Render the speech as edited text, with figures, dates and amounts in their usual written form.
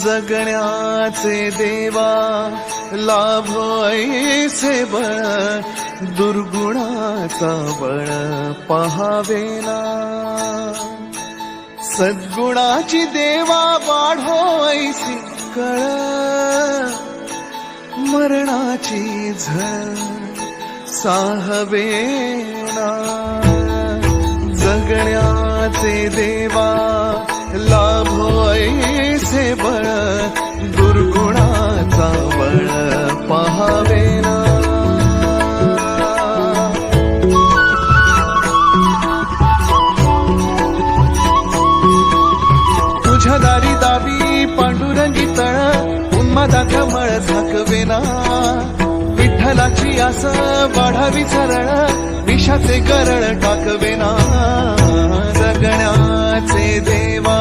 जगण्याचे देवा लाभो ऐसे बळ, दुर्गुणाचा बळ पहावेना। सद्गुणाची देवा वाढो ऐसी कळ, मरणाची झळ साहवेना। जगण्याचे देवा लाभो ऐसे बळ, दुर्गुणाचा बळ पहावेना। तुझ्या दारी दावी पांडुरंगी तळ, उन्मादाचा मळ झाकवेना। विठ्ठलाची आस वाढावी सरळ, विषाचे गरळ टाकवेना। जगण्याचे देवा